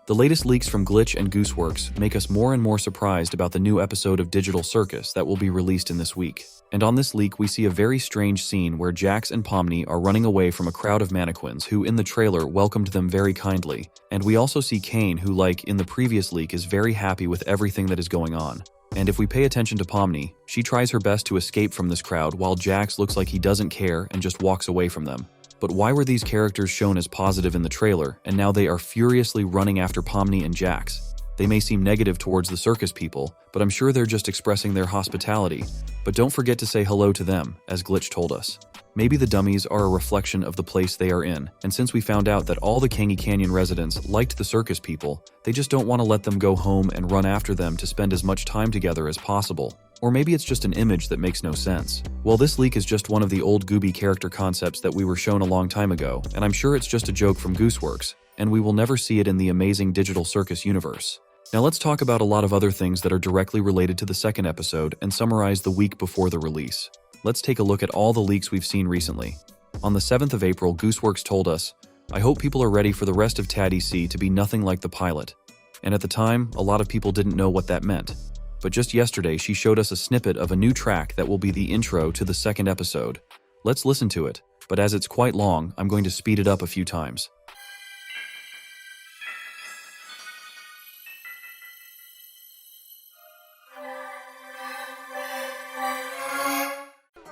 The latest leaks from Glitch and Gooseworx make us more and more surprised about the new episode of Digital Circus that will be released in this week. And on this leak, we see a very strange scene where Jax and Pomni are running away from a crowd of mannequins who, in the trailer, welcomed them very kindly. And we also see Caine, who, like in the previous leak, is very happy with everything that is going on. And if we pay attention to Pomni, she tries her best to escape from this crowd while Jax looks like he doesn't care and just walks away from them. But why were these characters shown as positive in the trailer, and now they are furiously running after Pomni and Jax? They may seem negative towards the circus people, but I'm sure they're just expressing their hospitality. But don't forget to say hello to them, as Glitch told us. Maybe the dummies are a reflection of the place they are in, and since we found out that all the Caine Canyon residents liked the circus people, they just don't want to let them go home and run after them to spend as much time together as possible. Or maybe it's just an image that makes no sense. Well, this leak is just one of the old Gooby character concepts that we were shown a long time ago, and I'm sure it's just a joke from Gooseworx, and we will never see it in the Amazing Digital Circus universe. Now let's talk about a lot of other things that are directly related to the second episode and summarize the week before the release. Let's take a look at all the leaks we've seen recently. On the 7th of April, Gooseworx told us, "I hope people are ready for the rest of TADC to be nothing like the pilot." And at the time, a lot of people didn't know what that meant. But just yesterday, she showed us a snippet of a new track that will be the intro to the second episode. Let's listen to it, but as it's quite long, I'm going to speed it up a few times.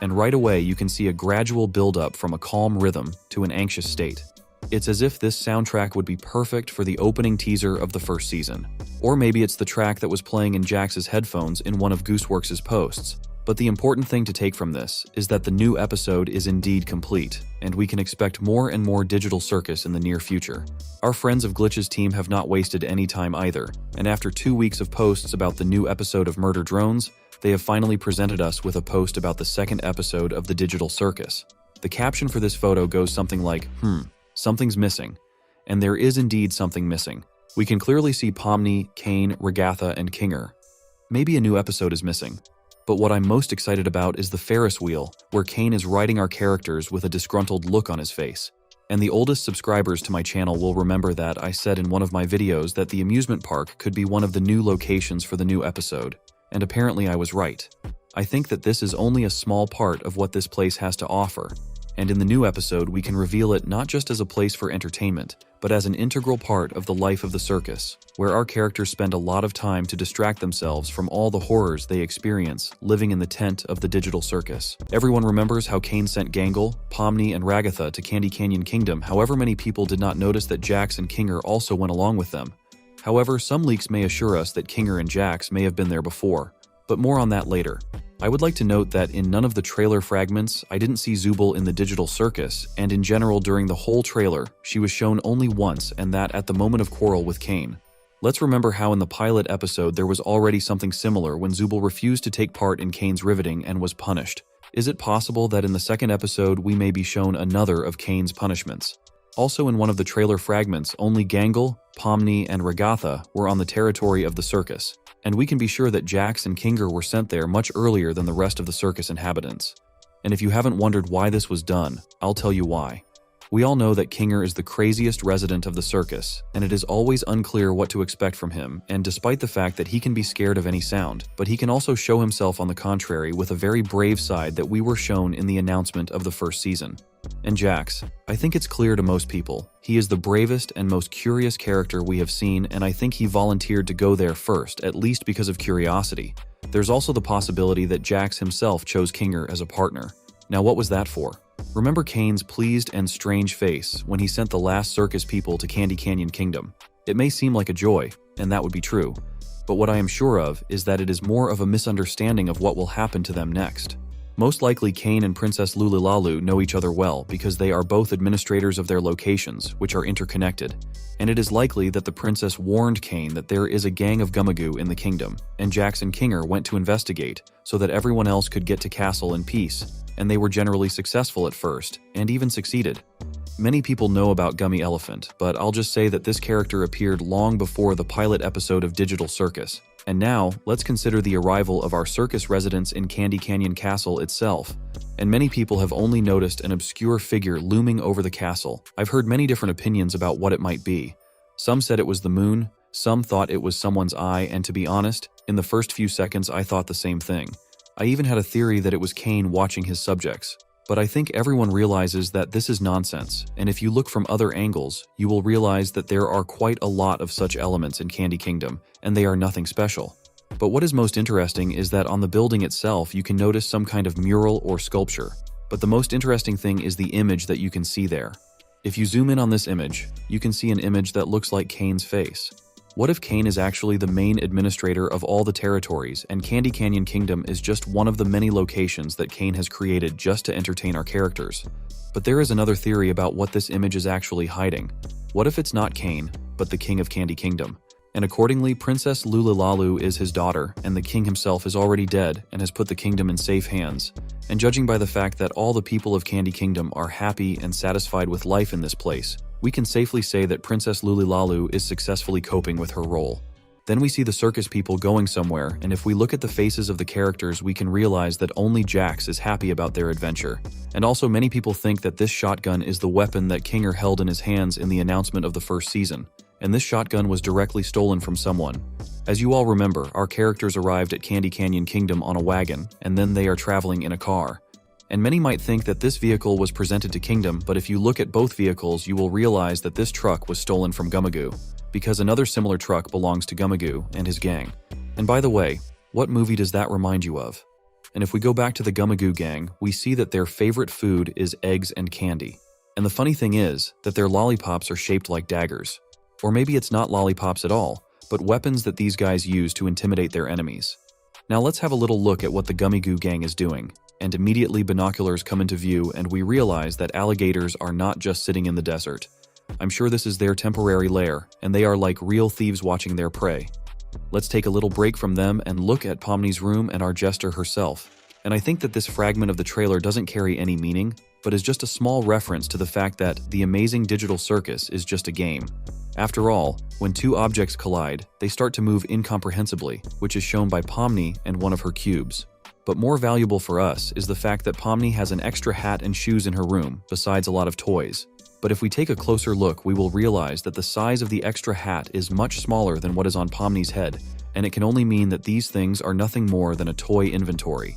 And right away, you can see a gradual build-up from a calm rhythm to an anxious state. It's as if this soundtrack would be perfect for the opening teaser of the first season. Or maybe it's the track that was playing in Jax's headphones in one of Gooseworx's posts. But the important thing to take from this is that the new episode is indeed complete, and we can expect more and more Digital Circus in the near future. Our friends of Glitch's team have not wasted any time either, and after 2 weeks of posts about the new episode of Murder Drones, they have finally presented us with a post about the second episode of the Digital Circus. The caption for this photo goes something like, something's missing. And there is indeed something missing. We can clearly see Pomni, Caine, Regatha, and Kinger. Maybe a new episode is missing. But what I'm most excited about is the Ferris wheel, where Caine is riding our characters with a disgruntled look on his face. And the oldest subscribers to my channel will remember that I said in one of my videos that the amusement park could be one of the new locations for the new episode. And apparently I was right. I think that this is only a small part of what this place has to offer. And in the new episode, we can reveal it not just as a place for entertainment, but as an integral part of the life of the circus, where our characters spend a lot of time to distract themselves from all the horrors they experience living in the tent of the Digital Circus. Everyone remembers how Caine sent Gangle, Pomni, and Regatha to Candy Canyon Kingdom. However, many people did not notice that Jax and Kinger also went along with them. However, some leaks may assure us that Kinger and Jax may have been there before, but more on that later. I would like to note that in none of the trailer fragments, I didn't see Zooble in the Digital Circus, and in general during the whole trailer, she was shown only once, and that at the moment of quarrel with Caine. Let's remember how in the pilot episode there was already something similar when Zooble refused to take part in Caine's riveting and was punished. Is it possible that in the second episode we may be shown another of Caine's punishments? Also in one of the trailer fragments, only Gangle, Pomni, and Regatha were on the territory of the circus. And we can be sure that Jax and Kinger were sent there much earlier than the rest of the circus inhabitants. And if you haven't wondered why this was done, I'll tell you why. We all know that Kinger is the craziest resident of the circus, and it is always unclear what to expect from him, and despite the fact that he can be scared of any sound, but he can also show himself on the contrary with a very brave side that we were shown in the announcement of the first season. And Jax, I think it's clear to most people, he is the bravest and most curious character we have seen, and I think he volunteered to go there first, at least because of curiosity. There's also the possibility that Jax himself chose Kinger as a partner. Now what was that for? Remember Caine's pleased and strange face when he sent the last circus people to Candy Canyon Kingdom? It may seem like a joy, and that would be true, but what I am sure of is that it is more of a misunderstanding of what will happen to them next. Most likely Caine and Princess Lululalu know each other well because they are both administrators of their locations, which are interconnected. And it is likely that the princess warned Caine that there is a gang of Gummigoo in the kingdom, and Jax and Kinger went to investigate so that everyone else could get to castle in peace, and they were generally successful at first, and even succeeded. Many people know about Gummy Elephant, but I'll just say that this character appeared long before the pilot episode of Digital Circus. And now, let's consider the arrival of our circus residents in Candy Canyon Castle itself. And many people have only noticed an obscure figure looming over the castle. I've heard many different opinions about what it might be. Some said it was the moon, some thought it was someone's eye, and to be honest, in the first few seconds I thought the same thing. I even had a theory that it was Caine watching his subjects. But I think everyone realizes that this is nonsense, and if you look from other angles, you will realize that there are quite a lot of such elements in Candy Kingdom, and they are nothing special. But what is most interesting is that on the building itself you can notice some kind of mural or sculpture. But the most interesting thing is the image that you can see there. If you zoom in on this image, you can see an image that looks like Caine's face. What if Caine is actually the main administrator of all the territories, and Candy Canyon Kingdom is just one of the many locations that Caine has created just to entertain our characters? But there is another theory about what this image is actually hiding. What if it's not Caine, but the King of Candy Kingdom? And accordingly, Princess Lulalalu is his daughter, and the king himself is already dead and has put the kingdom in safe hands. And judging by the fact that all the people of Candy Kingdom are happy and satisfied with life in this place, we can safely say that Princess Lulalalu is successfully coping with her role. Then we see the circus people going somewhere, and if we look at the faces of the characters, we can realize that only Jax is happy about their adventure. And also many people think that this shotgun is the weapon that Kinger held in his hands in the announcement of the first season. And this shotgun was directly stolen from someone. As you all remember, our characters arrived at Candy Canyon Kingdom on a wagon, and then they are traveling in a car. And many might think that this vehicle was presented to Kingdom, but if you look at both vehicles, you will realize that this truck was stolen from Gummigoo, because another similar truck belongs to Gummigoo and his gang. And by the way, what movie does that remind you of? And if we go back to the Gummigoo gang, we see that their favorite food is eggs and candy. And the funny thing is that their lollipops are shaped like daggers. Or maybe it's not lollipops at all, but weapons that these guys use to intimidate their enemies. Now let's have a little look at what the Gummigoo gang is doing. And immediately binoculars come into view and we realize that alligators are not just sitting in the desert. I'm sure this is their temporary lair, and they are like real thieves watching their prey. Let's take a little break from them and look at Pomni's room and our jester herself. And I think that this fragment of the trailer doesn't carry any meaning, but is just a small reference to the fact that the Amazing Digital Circus is just a game. After all, when two objects collide, they start to move incomprehensibly, which is shown by Pomni and one of her cubes. But more valuable for us is the fact that Pomni has an extra hat and shoes in her room, besides a lot of toys. But if we take a closer look, we will realize that the size of the extra hat is much smaller than what is on Pomni's head, and it can only mean that these things are nothing more than a toy inventory.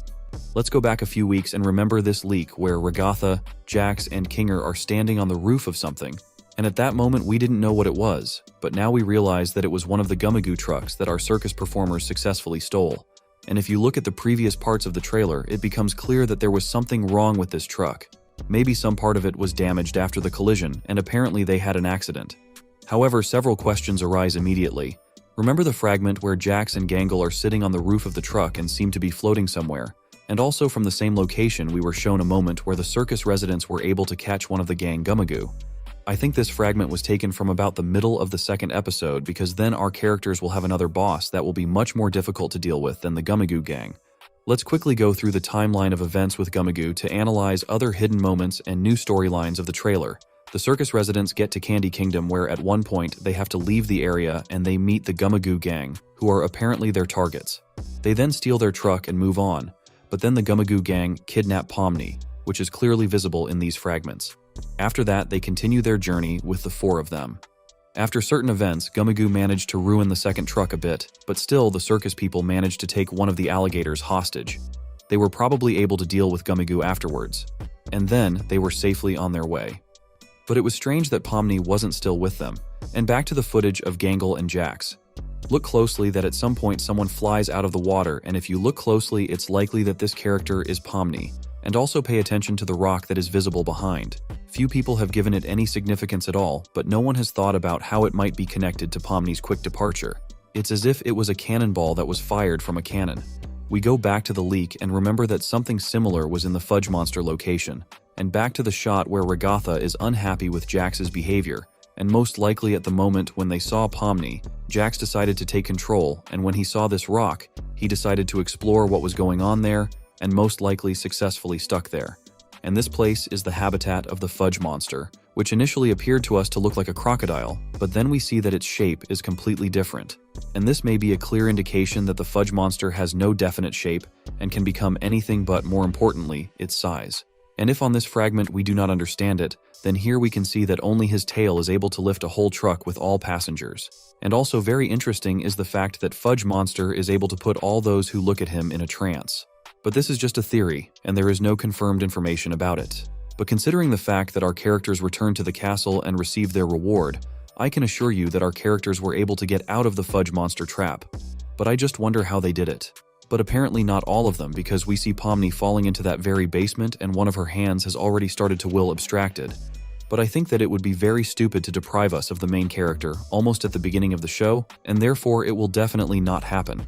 Let's go back a few weeks and remember this leak where Regatha, Jax, and Kinger are standing on the roof of something. And at that moment we didn't know what it was, but now we realize that it was one of the Gummigoo trucks that our circus performers successfully stole. And if you look at the previous parts of the trailer, it becomes clear that there was something wrong with this truck. Maybe some part of it was damaged after the collision, and apparently they had an accident. However, several questions arise immediately. Remember the fragment where Jax and Gangle are sitting on the roof of the truck and seem to be floating somewhere? And also from the same location we were shown a moment where the circus residents were able to catch one of the gang Gummigoo. I think this fragment was taken from about the middle of the second episode because then our characters will have another boss that will be much more difficult to deal with than the Gummigoo gang. Let's quickly go through the timeline of events with Gummigoo to analyze other hidden moments and new storylines of the trailer. The circus residents get to Candy Kingdom where at one point they have to leave the area and they meet the Gummigoo gang, who are apparently their targets. They then steal their truck and move on, but then the Gummigoo gang kidnap Pomni, which is clearly visible in these fragments. After that, they continue their journey with the four of them. After certain events, Gummigoo managed to ruin the second truck a bit, but still the circus people managed to take one of the alligators hostage. They were probably able to deal with Gummigoo afterwards, and then they were safely on their way. But it was strange that Pomni wasn't still with them. And back to the footage of Gangle and Jax. Look closely that at some point someone flies out of the water, and if you look closely, it's likely that this character is Pomni. And also pay attention to the rock that is visible behind. Few people have given it any significance at all, but no one has thought about how it might be connected to Pomni's quick departure. It's as if it was a cannonball that was fired from a cannon. We go back to the leak and remember that something similar was in the Fudge monster location, and back to the shot where Regatha is unhappy with Jax's behavior, and most likely at the moment when they saw Pomni, Jax decided to take control, and when he saw this rock, he decided to explore what was going on there, and most likely successfully stuck there. And this place is the habitat of the Fudge monster, which initially appeared to us to look like a crocodile, but then we see that its shape is completely different. And this may be a clear indication that the Fudge monster has no definite shape and can become anything but, more importantly, its size. And if on this fragment we do not understand it, then here we can see that only his tail is able to lift a whole truck with all passengers. And also very interesting is the fact that Fudge Monster is able to put all those who look at him in a trance. But this is just a theory, and there is no confirmed information about it. But considering the fact that our characters returned to the castle and received their reward, I can assure you that our characters were able to get out of the Fudge Monster trap. But I just wonder how they did it. But apparently not all of them, because we see Pomni falling into that very basement and one of her hands has already started to will abstracted. But I think that it would be very stupid to deprive us of the main character almost at the beginning of the show, and therefore it will definitely not happen.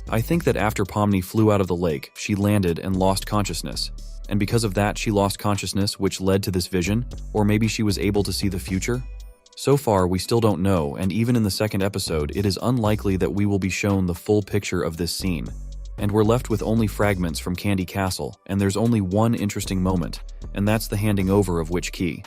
I think that after Pomni flew out of the lake, she landed and lost consciousness. And because of that, she lost consciousness, which led to this vision, or maybe she was able to see the future? So far, we still don't know, and even in the second episode, it is unlikely that we will be shown the full picture of this scene. And we're left with only fragments from Candy Castle, and there's only one interesting moment, and that's the handing over of which key.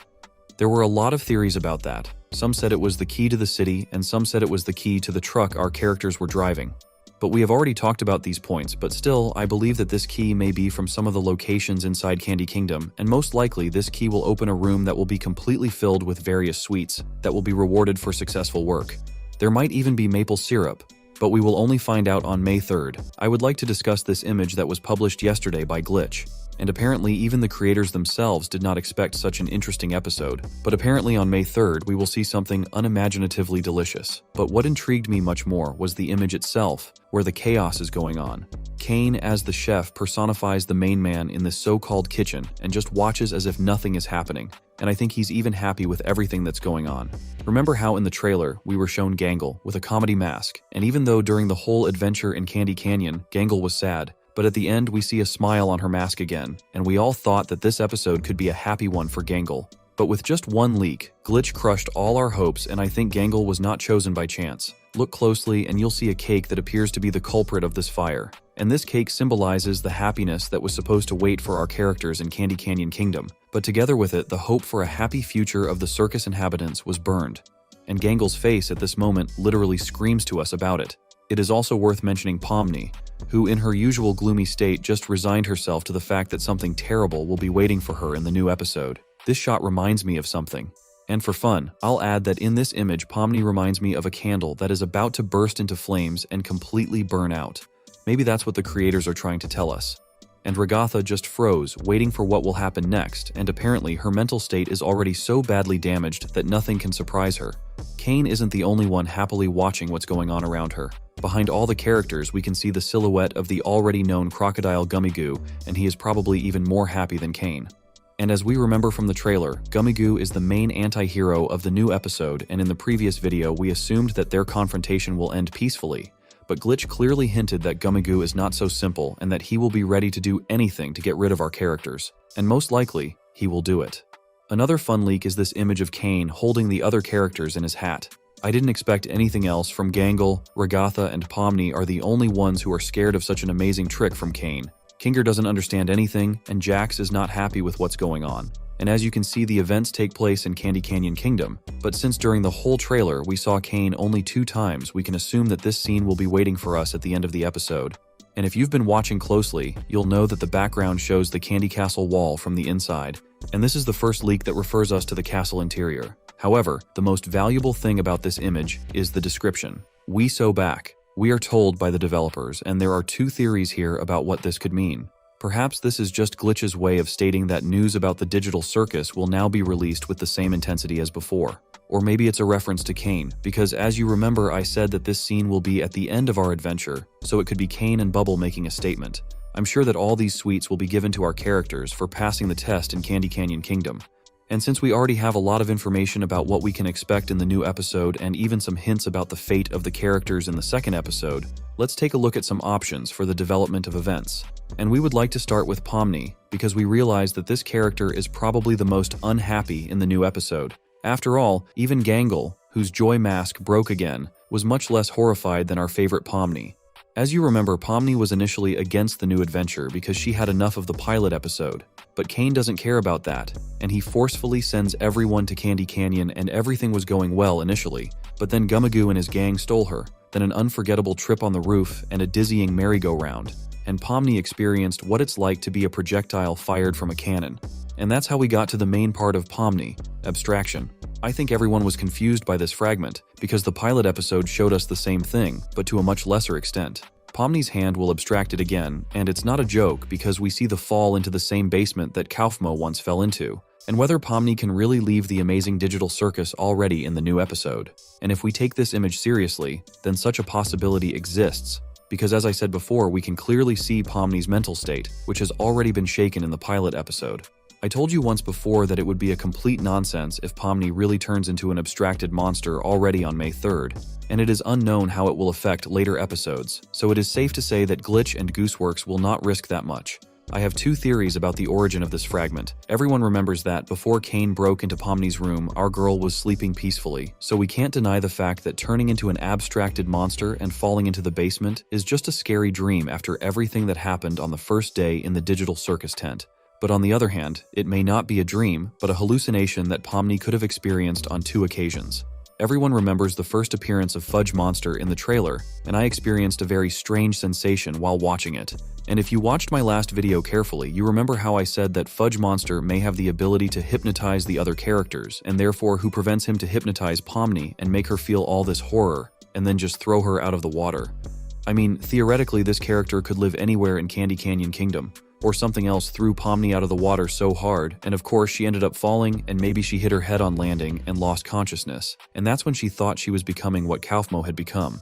There were a lot of theories about that. Some said it was the key to the city, and some said it was the key to the truck our characters were driving. But we have already talked about these points, but still, I believe that this key may be from some of the locations inside Candy Kingdom, and most likely this key will open a room that will be completely filled with various sweets that will be rewarded for successful work. There might even be maple syrup, but we will only find out on May 3rd. I would like to discuss this image that was published yesterday by Glitch. And apparently even the creators themselves did not expect such an interesting episode. But apparently on May 3rd, we will see something unimaginatively delicious. But what intrigued me much more was the image itself, where the chaos is going on. Caine, as the chef, personifies the main man in this so-called kitchen and just watches as if nothing is happening. And I think he's even happy with everything that's going on. Remember how in the trailer, we were shown Gangle with a comedy mask, and even though during the whole adventure in Candy Canyon, Gangle was sad, but at the end we see a smile on her mask again, and we all thought that this episode could be a happy one for Gangle. But with just one leak, Glitch crushed all our hopes, and I think Gangle was not chosen by chance. Look closely and you'll see a cake that appears to be the culprit of this fire. And this cake symbolizes the happiness that was supposed to wait for our characters in Candy Canyon Kingdom. But together with it, the hope for a happy future of the circus inhabitants was burned. And Gangle's face at this moment literally screams to us about it. It is also worth mentioning Pomni, who in her usual gloomy state just resigned herself to the fact that something terrible will be waiting for her in the new episode. This shot reminds me of something. And for fun, I'll add that in this image, Pomni reminds me of a candle that is about to burst into flames and completely burn out. Maybe that's what the creators are trying to tell us. And Regatha just froze, waiting for what will happen next, and apparently her mental state is already so badly damaged that nothing can surprise her. Caine isn't the only one happily watching what's going on around her. Behind all the characters, we can see the silhouette of the already known crocodile Gummigoo, and he is probably even more happy than Caine. And as we remember from the trailer, Gummigoo is the main anti-hero of the new episode, and in the previous video we assumed that their confrontation will end peacefully. But Glitch clearly hinted that Gummigoo is not so simple and that he will be ready to do anything to get rid of our characters. And most likely, he will do it. Another fun leak is this image of Caine holding the other characters in his hat. I didn't expect anything else from Gangle, Regatha, and Pomni are the only ones who are scared of such an amazing trick from Caine. Kinger doesn't understand anything, and Jax is not happy with what's going on. And as you can see, the events take place in Candy Canyon Kingdom, but since during the whole trailer we saw Caine only 2 times, we can assume that this scene will be waiting for us at the end of the episode. And if you've been watching closely, you'll know that the background shows the Candy Castle wall from the inside, and this is the first leak that refers us to the castle interior. However, the most valuable thing about this image is the description. "We so back." We are told by the developers, and there are 2 theories here about what this could mean. Perhaps this is just Glitch's way of stating that news about the digital circus will now be released with the same intensity as before. Or maybe it's a reference to Caine, because as you remember I said that this scene will be at the end of our adventure, so it could be Caine and Bubble making a statement. I'm sure that all these sweets will be given to our characters for passing the test in Candy Canyon Kingdom. And since we already have a lot of information about what we can expect in the new episode and even some hints about the fate of the characters in the second episode, let's take a look at some options for the development of events. And we would like to start with Pomni, because we realize that this character is probably the most unhappy in the new episode. After all, even Gangle, whose joy mask broke again, was much less horrified than our favorite Pomni. As you remember, Pomni was initially against the new adventure because she had enough of the pilot episode. But Caine doesn't care about that, and he forcefully sends everyone to Candy Canyon, and everything was going well initially. But then Gummigoo and his gang stole her, then an unforgettable trip on the roof and a dizzying merry-go-round. and Pomni experienced what it's like to be a projectile fired from a cannon. And that's how we got to the main part of Pomni, abstraction. I think everyone was confused by this fragment, because the pilot episode showed us the same thing, but to a much lesser extent. Pomni's hand will abstract it again, and it's not a joke because we see the fall into the same basement that Kaufmo once fell into. And whether Pomni can really leave the Amazing Digital Circus already in the new episode. And if we take this image seriously, then such a possibility exists, because as I said before, we can clearly see Pomni's mental state, which has already been shaken in the pilot episode. I told you once before that it would be a complete nonsense if Pomni really turns into an abstracted monster already on May 3rd, and it is unknown how it will affect later episodes, so it is safe to say that Glitch and Gooseworx will not risk that much. I have two theories about the origin of this fragment. Everyone remembers that before Caine broke into Pomni's room, our girl was sleeping peacefully, so we can't deny the fact that turning into an abstracted monster and falling into the basement is just a scary dream after everything that happened on the first day in the Digital Circus tent. But on the other hand, it may not be a dream, but a hallucination that Pomni could have experienced on 2 occasions. Everyone remembers the first appearance of Fudge Monster in the trailer, and I experienced a very strange sensation while watching it. And if you watched my last video carefully, you remember how I said that Fudge Monster may have the ability to hypnotize the other characters, and therefore who prevents him to hypnotize Pomni and make her feel all this horror, and then just throw her out of the water. I mean, theoretically this character could live anywhere in Candy Canyon Kingdom, or something else threw Pomni out of the water so hard, and of course she ended up falling, and maybe she hit her head on landing and lost consciousness, and that's when she thought she was becoming what Kaufmo had become.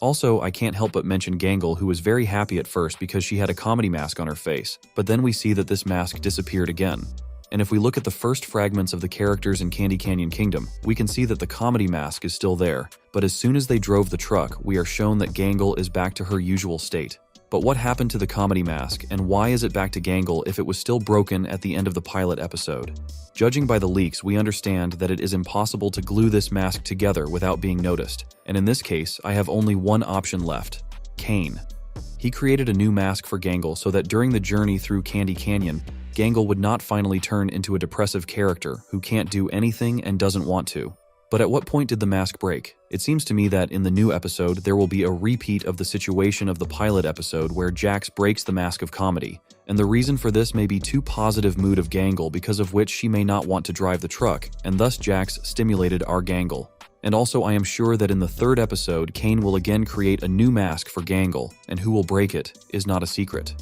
Also, I can't help but mention Gangle, who was very happy at first because she had a comedy mask on her face, but then we see that this mask disappeared again. And if we look at the first fragments of the characters in Candy Canyon Kingdom, we can see that the comedy mask is still there, but as soon as they drove the truck, we are shown that Gangle is back to her usual state. But what happened to the comedy mask, and why is it back to Gangle if it was still broken at the end of the pilot episode? Judging by the leaks, we understand that it is impossible to glue this mask together without being noticed, and in this case, I have only one option left: Caine. He created a new mask for Gangle so that during the journey through Candy Canyon, Gangle would not finally turn into a depressive character who can't do anything and doesn't want to. But at what point did the mask break? It seems to me that in the new episode, there will be a repeat of the situation of the pilot episode where Jax breaks the mask of comedy, and the reason for this may be too positive mood of Gangle, because of which she may not want to drive the truck, and thus Jax stimulated our Gangle. And also I am sure that in the 3rd episode, Caine will again create a new mask for Gangle, and who will break it is not a secret.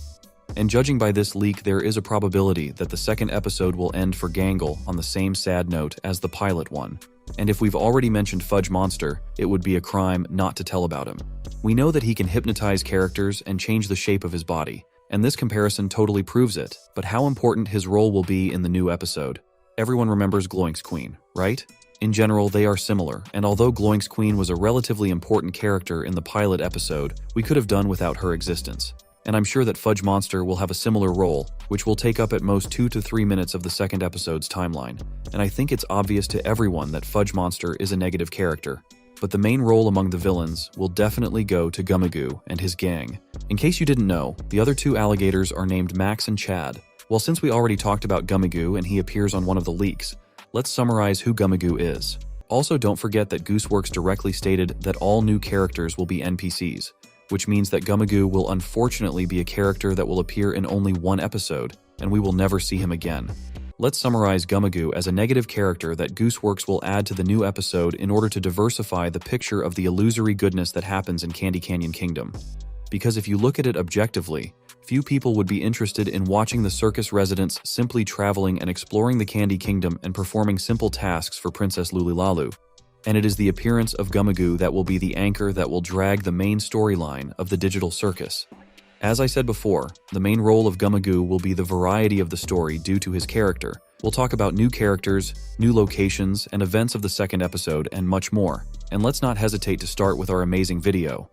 And judging by this leak, there is a probability that the 2nd episode will end for Gangle on the same sad note as the pilot one. And if we've already mentioned Fudge Monster, it would be a crime not to tell about him. We know that he can hypnotize characters and change the shape of his body, and this comparison totally proves it, but how important his role will be in the new episode. Everyone remembers Gloink's Queen, right? In general, they are similar, and although Gloink's Queen was a relatively important character in the pilot episode, we could have done without her existence. And I'm sure that Fudge Monster will have a similar role, which will take up at most 2 to 3 minutes of the 2nd episode's timeline. And I think it's obvious to everyone that Fudge Monster is a negative character. But the main role among the villains will definitely go to Gummigoo and his gang. In case you didn't know, the other 2 alligators are named Max and Chad. Well, since we already talked about Gummigoo and he appears on one of the leaks, let's summarize who Gummigoo is. Also, don't forget that Gooseworx directly stated that all new characters will be NPCs, which means that Gummigoo will unfortunately be a character that will appear in only one episode, and we will never see him again. Let's summarize Gummigoo as a negative character that Gooseworx will add to the new episode in order to diversify the picture of the illusory goodness that happens in Candy Canyon Kingdom. Because if you look at it objectively, few people would be interested in watching the circus residents simply traveling and exploring the Candy Kingdom and performing simple tasks for Princess Lulilalu. And it is the appearance of Gummigoo that will be the anchor that will drag the main storyline of the Digital Circus. As I said before, the main role of Gummigoo will be the variety of the story due to his character. We'll talk about new characters, new locations, and events of the 2nd episode, and much more. And let's not hesitate to start with our amazing video.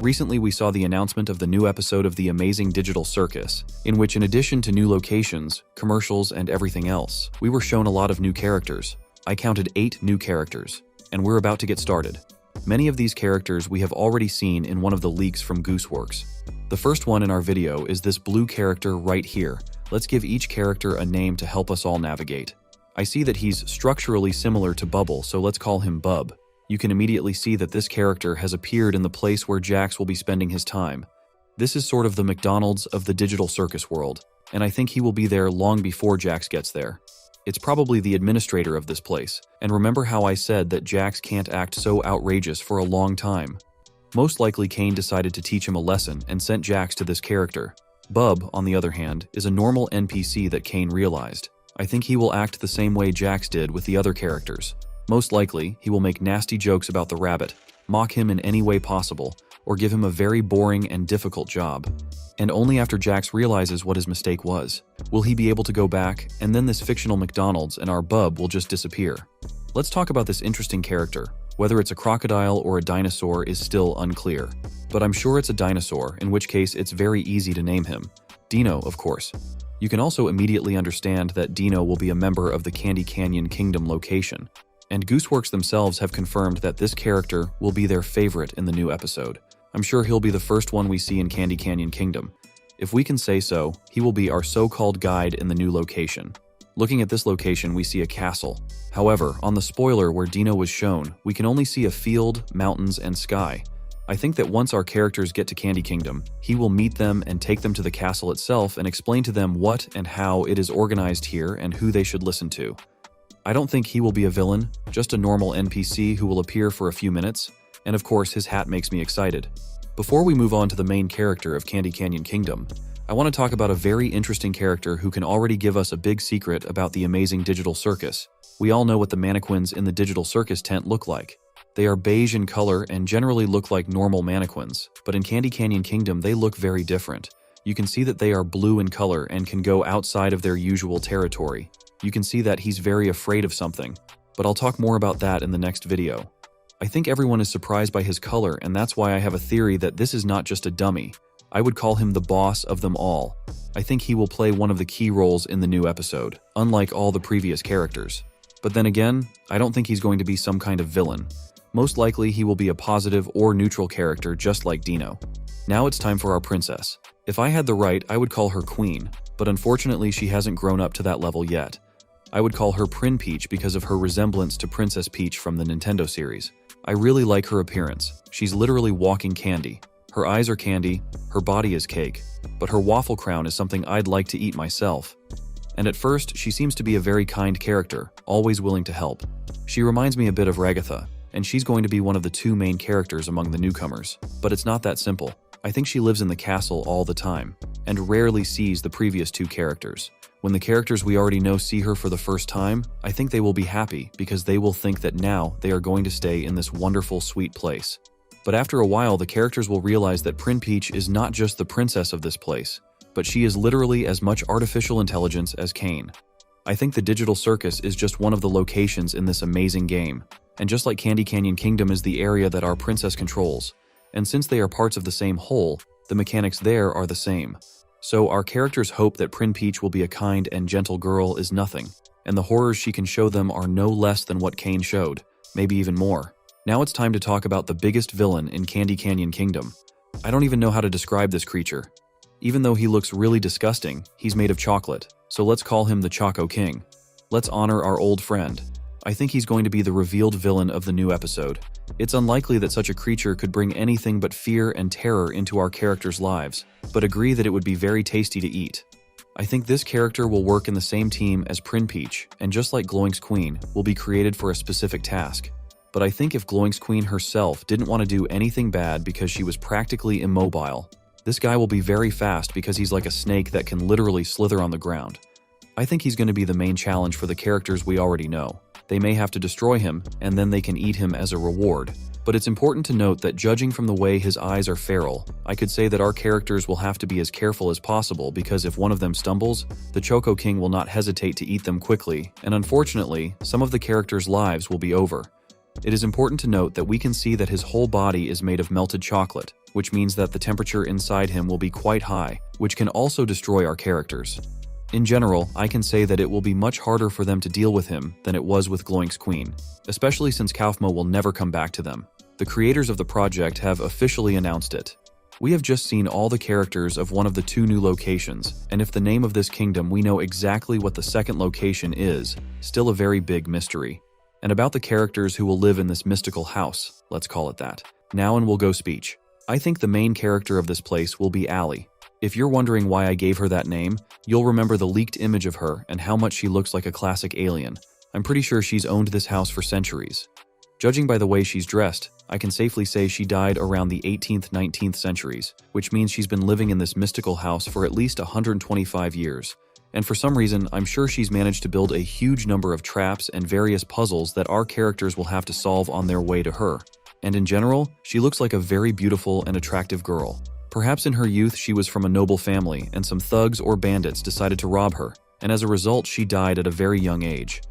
Recently, we saw the announcement of the new episode of the Amazing Digital Circus, in which in addition to new locations, commercials, and everything else, we were shown a lot of new characters. I counted 8 new characters, and we're about to get started. Many of these characters we have already seen in one of the leaks from Gooseworx. The first one in our video is this blue character right here. Let's give each character a name to help us all navigate. I see that he's structurally similar to Bubble, so let's call him Bub. You can immediately see that this character has appeared in the place where Jax will be spending his time. This is sort of the McDonald's of the digital circus world, and I think he will be there long before Jax gets there. It's probably the administrator of this place, and remember how I said that Jax can't act so outrageous for a long time. Most likely Caine decided to teach him a lesson and sent Jax to this character. Bub, on the other hand, is a normal NPC that Caine realized. I think he will act the same way Jax did with the other characters. Most likely, he will make nasty jokes about the rabbit, mock him in any way possible, or give him a very boring and difficult job. And only after Jax realizes what his mistake was, will he be able to go back, and then this fictional McDonald's and our Bub will just disappear. Let's talk about this interesting character. Whether it's a crocodile or a dinosaur is still unclear, but I'm sure it's a dinosaur, in which case it's very easy to name him. Dino, of course. You can also immediately understand that Dino will be a member of the Candy Canyon Kingdom location, and Gooseworx themselves have confirmed that this character will be their favorite in the new episode. I'm sure he'll be the first one we see in Candy Canyon Kingdom. If we can say so, he will be our so-called guide in the new location. Looking at this location, we see a castle. However, on the spoiler where Dino was shown, we can only see a field, mountains, and sky. I think that once our characters get to Candy Kingdom, he will meet them and take them to the castle itself and explain to them what and how it is organized here and who they should listen to. I don't think he will be a villain, just a normal NPC who will appear for a few minutes, and of course his hat makes me excited. Before we move on to the main character of Candy Canyon Kingdom, I want to talk about a very interesting character who can already give us a big secret about the Amazing Digital Circus. We all know what the mannequins in the Digital Circus tent look like. They are beige in color and generally look like normal mannequins, but in Candy Canyon Kingdom they look very different. You can see that they are blue in color and can go outside of their usual territory. You can see that he's very afraid of something, but I'll talk more about that in the next video. I think everyone is surprised by his color, and that's why I have a theory that this is not just a dummy. I would call him the boss of them all. I think he will play one of the key roles in the new episode, unlike all the previous characters. But then again, I don't think he's going to be some kind of villain. Most likely he will be a positive or neutral character just like Dino. Now it's time for our princess. If I had the right, I would call her Queen, but unfortunately she hasn't grown up to that level yet. I would call her Prin Peach because of her resemblance to Princess Peach from the Nintendo series. I really like her appearance. She's literally walking candy. Her eyes are candy, her body is cake, but her waffle crown is something I'd like to eat myself. And at first, she seems to be a very kind character, always willing to help. She reminds me a bit of Ragatha, and she's going to be one of the two main characters among the newcomers. But it's not that simple. I think she lives in the castle all the time, and rarely sees the previous two characters. When the characters we already know see her for the first time, I think they will be happy because they will think that now they are going to stay in this wonderful, sweet place. But after a while, the characters will realize that Prin Peach is not just the princess of this place, but she is literally as much artificial intelligence as Caine. I think the Digital Circus is just one of the locations in this amazing game, and just like Candy Canyon Kingdom is the area that our princess controls, and since they are parts of the same whole, the mechanics there are the same. So our characters hope that Prin Peach will be a kind and gentle girl is nothing, and the horrors she can show them are no less than what Caine showed, maybe even more. Now it's time to talk about the biggest villain in Candy Canyon Kingdom. I don't even know how to describe this creature. Even though he looks really disgusting, he's made of chocolate, so let's call him the Choco King. Let's honor our old friend. I think he's going to be the revealed villain of the new episode. It's unlikely that such a creature could bring anything but fear and terror into our characters' lives, but agree that it would be very tasty to eat. I think this character will work in the same team as Prin Peach, and just like Gloink's Queen, will be created for a specific task. But I think if Gloink's Queen herself didn't want to do anything bad because she was practically immobile, this guy will be very fast because he's like a snake that can literally slither on the ground. I think he's going to be the main challenge for the characters we already know. They may have to destroy him, and then they can eat him as a reward. But it's important to note that judging from the way his eyes are feral, I could say that our characters will have to be as careful as possible because if one of them stumbles, the Choco King will not hesitate to eat them quickly, and unfortunately, some of the characters' lives will be over. It is important to note that we can see that his whole body is made of melted chocolate, which means that the temperature inside him will be quite high, which can also destroy our characters. In general, I can say that it will be much harder for them to deal with him than it was with Gloink's Queen, especially since Kaufmo will never come back to them. The creators of the project have officially announced it. We have just seen all the characters of one of the two new locations, and if the name of this kingdom we know exactly what the second location is, still a very big mystery. And about the characters who will live in this mystical house, let's call it that. Now and we'll go speech. I think the main character of this place will be Allie. If you're wondering why I gave her that name, you'll remember the leaked image of her and how much she looks like a classic alien. I'm pretty sure she's owned this house for centuries. Judging by the way she's dressed, I can safely say she died around the 18th, 19th centuries, which means she's been living in this mystical house for at least 125 years. And for some reason, I'm sure she's managed to build a huge number of traps and various puzzles that our characters will have to solve on their way to her. And in general, she looks like a very beautiful and attractive girl. Perhaps in her youth she was from a noble family and some thugs or bandits decided to rob her, and as a result she died at a very young age.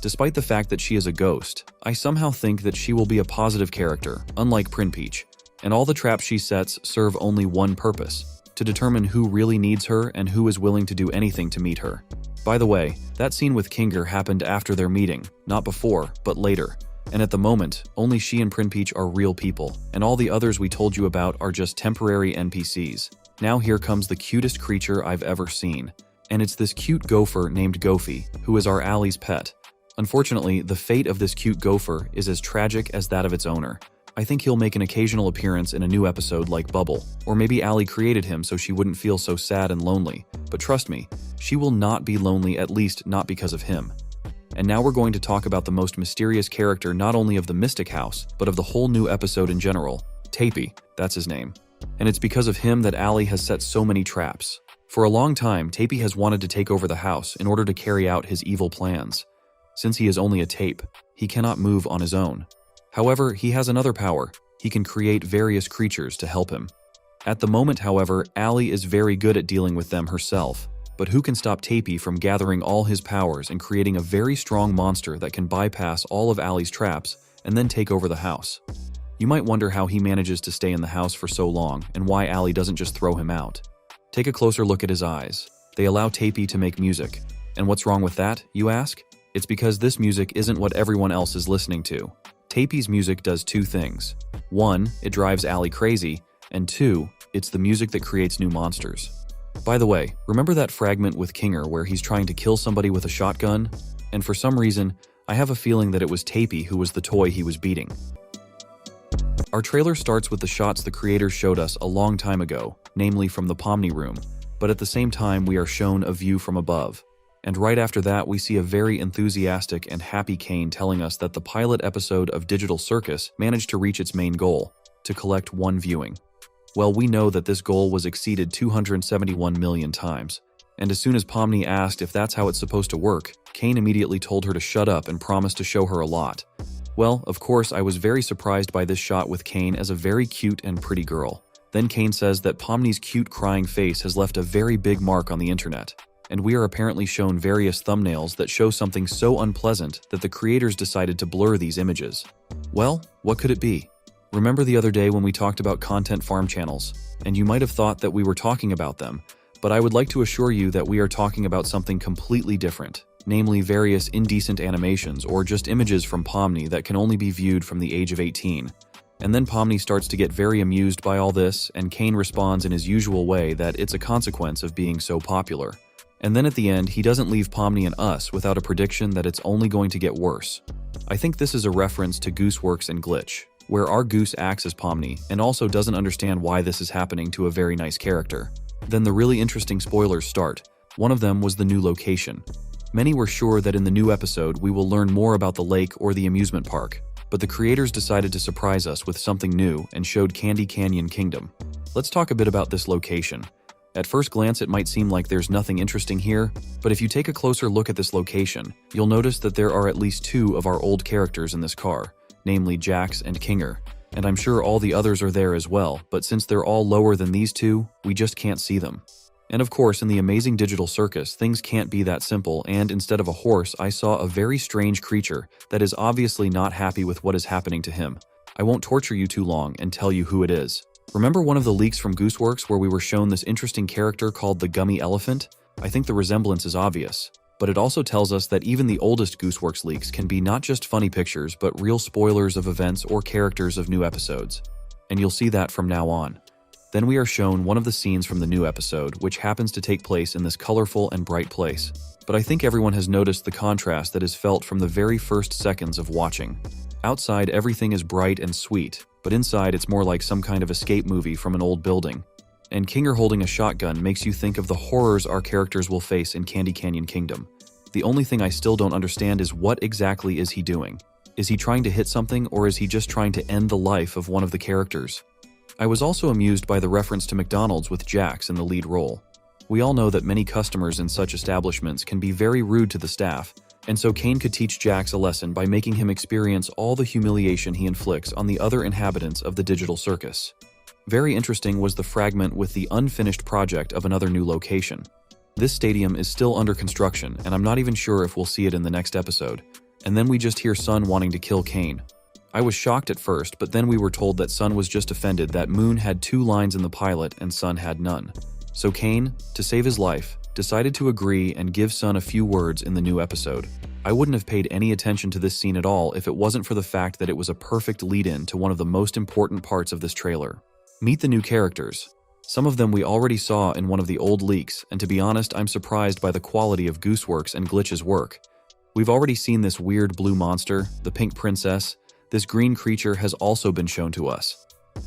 Despite the fact that she is a ghost, I somehow think that she will be a positive character, unlike Peach, and all the traps she sets serve only one purpose: to determine who really needs her and who is willing to do anything to meet her. By the way, that scene with Kinger happened after their meeting, not before, but later. And at the moment, only she and Peach are real people, and all the others we told you about are just temporary NPCs. Now here comes the cutest creature I've ever seen. And it's this cute gopher named Goofy, who is our Allie's pet. Unfortunately, the fate of this cute gopher is as tragic as that of its owner. I think he'll make an occasional appearance in a new episode like Bubble, or maybe Allie created him so she wouldn't feel so sad and lonely. But trust me, she will not be lonely, at least not because of him. And now we're going to talk about the most mysterious character not only of the Mystic House, but of the whole new episode in general. Tapy, that's his name. And it's because of him that Allie has set so many traps. For a long time, Tapy has wanted to take over the house in order to carry out his evil plans. Since he is only a tape, he cannot move on his own. However, he has another power. He can create various creatures to help him. At the moment, however, Allie is very good at dealing with them herself. But who can stop Tapy from gathering all his powers and creating a very strong monster that can bypass all of Allie's traps and then take over the house? You might wonder how he manages to stay in the house for so long and why Allie doesn't just throw him out. Take a closer look at his eyes. They allow Tapy to make music. And what's wrong with that, you ask? It's because this music isn't what everyone else is listening to. Tapy's music does two things. One, it drives Allie crazy, and two, it's the music that creates new monsters. By the way, remember that fragment with Kinger where he's trying to kill somebody with a shotgun? And for some reason, I have a feeling that it was Tapy who was the toy he was beating. Our trailer starts with the shots the creators showed us a long time ago, namely from the Pomni room, but at the same time we are shown a view from above. And right after that we see a very enthusiastic and happy Caine telling us that the pilot episode of Digital Circus managed to reach its main goal, to collect 1 viewing. Well, we know that this goal was exceeded 271 million times. And as soon as Pomni asked if that's how it's supposed to work, Caine immediately told her to shut up and promised to show her a lot. Well, of course, I was very surprised by this shot with Caine as a very cute and pretty girl. Then Caine says that Pomni's cute crying face has left a very big mark on the internet. And we are apparently shown various thumbnails that show something so unpleasant that the creators decided to blur these images. Well, what could it be? Remember the other day when we talked about content farm channels, and you might have thought that we were talking about them, but I would like to assure you that we are talking about something completely different, namely various indecent animations or just images from Pomni that can only be viewed from the age of 18. And then Pomni starts to get very amused by all this, and Caine responds in his usual way that it's a consequence of being so popular. And then at the end, he doesn't leave Pomni and us without a prediction that it's only going to get worse. I think this is a reference to Gooseworx and Glitch, where our Goose acts as Pomni and also doesn't understand why this is happening to a very nice character. Then the really interesting spoilers start. One of them was the new location. Many were sure that in the new episode we will learn more about the lake or the amusement park, but the creators decided to surprise us with something new and showed Candy Canyon Kingdom. Let's talk a bit about this location. At first glance, it might seem like there's nothing interesting here, but if you take a closer look at this location, you'll notice that there are at least 2 of our old characters in this car, namely Jax and Kinger, and I'm sure all the others are there as well, but since they're all lower than these 2, we just can't see them. And of course, in the Amazing Digital Circus, things can't be that simple, and instead of a horse, I saw a very strange creature that is obviously not happy with what is happening to him. I won't torture you too long and tell you who it is. Remember one of the leaks from Gooseworx where we were shown this interesting character called the Gummy Elephant? I think the resemblance is obvious, but it also tells us that even the oldest Gooseworx leaks can be not just funny pictures, but real spoilers of events or characters of new episodes. And you'll see that from now on. Then we are shown one of the scenes from the new episode, which happens to take place in this colorful and bright place. But I think everyone has noticed the contrast that is felt from the very first seconds of watching. Outside, everything is bright and sweet, but inside it's more like some kind of escape movie from an old building. And Kinger holding a shotgun makes you think of the horrors our characters will face in Candy Canyon Kingdom. The only thing I still don't understand is what exactly is he doing? Is he trying to hit something, or is he just trying to end the life of one of the characters? I was also amused by the reference to McDonald's with Jax in the lead role. We all know that many customers in such establishments can be very rude to the staff, and so Caine could teach Jax a lesson by making him experience all the humiliation he inflicts on the other inhabitants of the digital circus. Very interesting was the fragment with the unfinished project of another new location. This stadium is still under construction, and I'm not even sure if we'll see it in the next episode. And then we just hear Sun wanting to kill Caine. I was shocked at first, but then we were told that Sun was just offended that Moon had 2 lines in the pilot and Sun had none. So Caine, to save his life, decided to agree and give Sun a few words in the new episode. I wouldn't have paid any attention to this scene at all if it wasn't for the fact that it was a perfect lead-in to one of the most important parts of this trailer. Meet the new characters. Some of them we already saw in one of the old leaks, and to be honest, I'm surprised by the quality of Gooseworx and Glitch's work. We've already seen this weird blue monster, the pink princess. This green creature has also been shown to us.